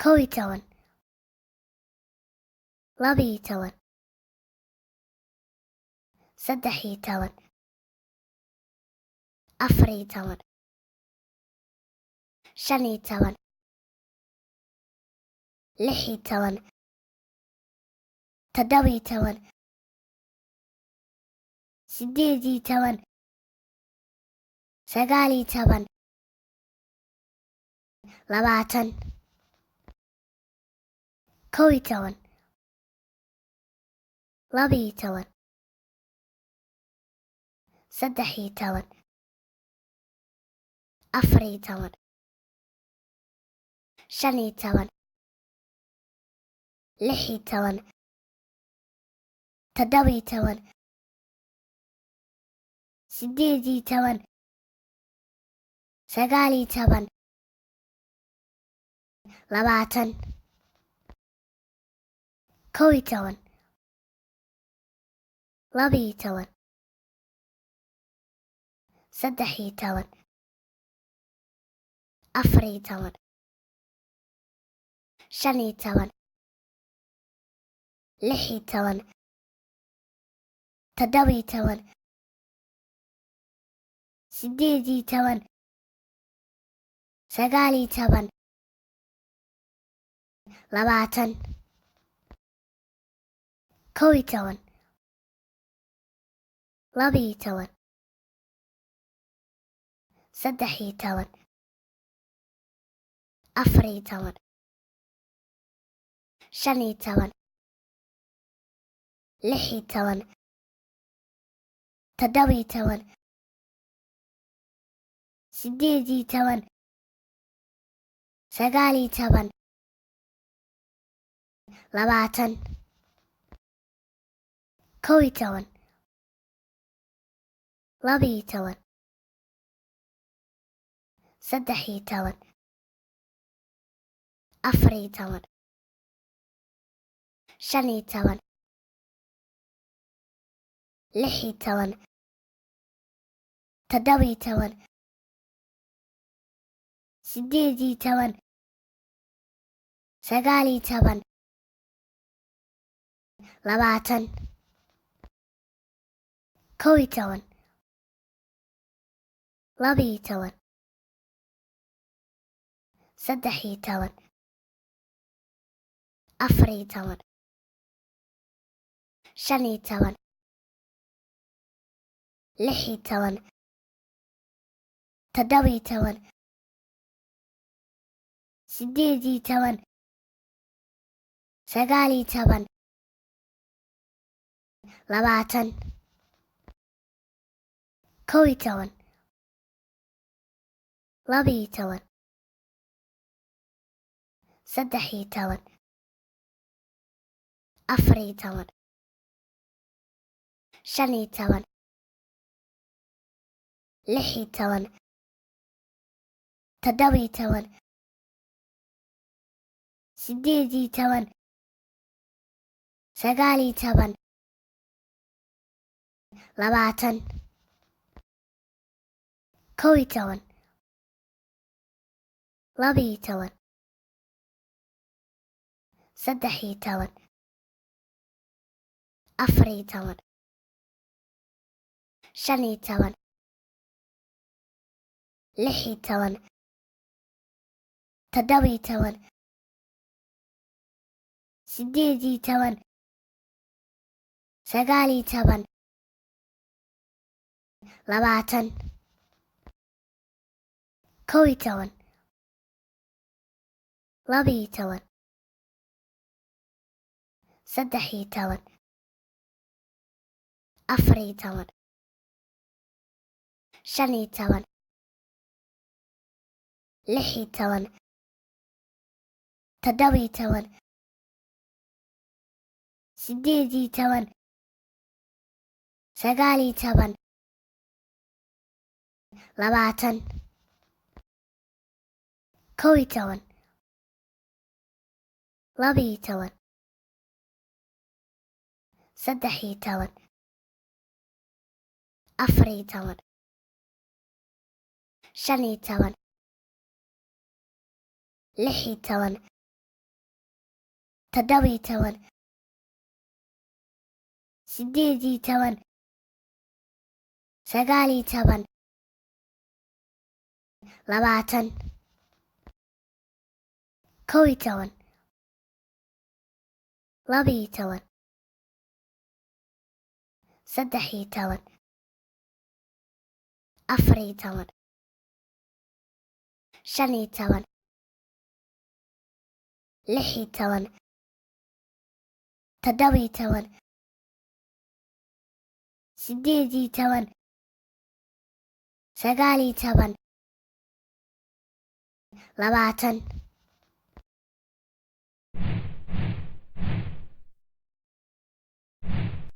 kow iyo toban, laba iyo toban, saddex iyo toban, afar iyo toban, shan iyo toban, lix iyo toban, toddoba iyo toban, siddeed iyo toban, sagaal iyo toban, labaatan, kow iyo toban, laba iyo toban, saddex iyo toban, afar iyo toban, shan iyo toban, lix iyo toban, toddoba iyo toban, siddeed iyo toban, sagaal iyo toban, labaatan, kow iyo toban, laba iyo toban, saddex iyo toban, afar iyo toban, shan iyo toban, lix iyo toban, toddoba iyo toban, siddeed iyo toban, sagaal iyo toban, labaatan, kow iyo toban, laba iyo toban, saddex iyo toban, afar iyo toban, shan iyo toban, lix iyo toban, toddoba iyo toban, siddeed iyo toban, sagaal iyo toban, labaatan, kow iyo toban, laba iyo toban, saddex iyo toban, afar iyo toban, shan iyo toban, lix iyo toban, toddoba iyo toban, siddeed iyo toban, sagaal iyo toban, labaatan, kow iyo toban, laba iyo toban, saddex iyo toban, afar iyo toban, shan iyo toban, lix iyo toban, toddoba iyo toban, siddeed iyo toban, sagaal iyo toban, labaatan, kow iyo toban, laba iyo toban, saddex iyo toban, afar iyo toban, shan iyo toban, lix iyo toban, toddoba iyo toban, siddeed iyo toban, sagaal iyo toban, labaatan, kow iyo toban, laba iyo toban, saddex iyo toban, afar iyo toban, shan iyo toban, lix iyo toban, toddoba iyo toban, siddeed iyo toban, sagaal iyo toban, labaatan, kow iyo toban, laba iyo toban, saddex iyo toban, afar iyo toban, shan iyo toban, lix iyo toban, toddoba iyo toban, siddeed iyo toban, sagaal iyo toban, labaatan, kow iyo toban, laba iyo toban, saddex iyo toban, afar iyo toban, shan iyo toban, lix iyo toban, toddobiyo toban, siddeediyo toban, sagaaliyo toban, labaatan, kow iyo toban, labiyo toban, saddexiyo toban, afariyo toban, shaniyo toban, lixiyo toban, toddobiyo toban, siddeediyo toban, sagaaliyo toban, labaatan.